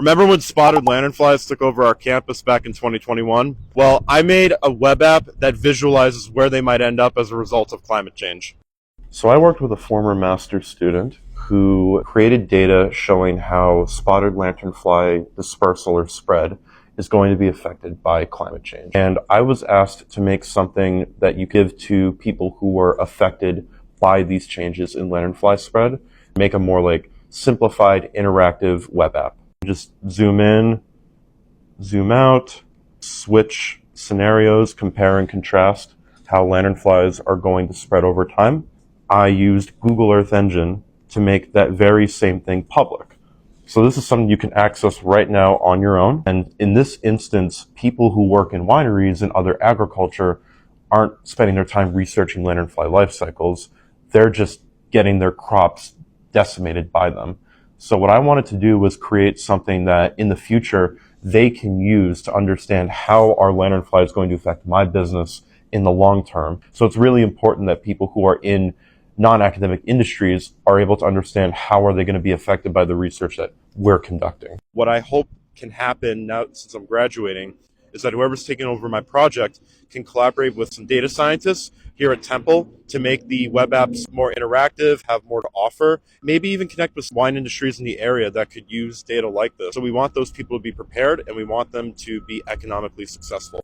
Remember when spotted lanternflies took over our campus back in 2021? Well, I made a web app that visualizes where they might end up as a result of climate change. So I worked with a former master's student who created data showing how spotted lanternfly dispersal or spread is going to be affected by climate change. And I was asked to make something that you give to people who were affected by these changes in lanternfly spread, make a more like simplified interactive web app. Just zoom in, zoom out, switch scenarios, compare and contrast how lanternflies are going to spread over time. I used Google Earth Engine to make that very same thing public. So this is something you can access right now on your own. And in this instance, people who work in wineries and other agriculture aren't spending their time researching lanternfly life cycles. They're just getting their crops decimated by them. So what I wanted to do was create something that in the future they can use to understand how our lanternfly is going to affect my business in the long term. So it's really important that people who are in non-academic industries are able to understand how are they going to be affected by the research that we're conducting. What I hope can happen now since I'm graduating is that whoever's taking over my project can collaborate with some data scientists here at Temple to make the web apps more interactive, have more to offer, maybe even connect with wine industries in the area that could use data like this. So we want those people to be prepared and we want them to be economically successful.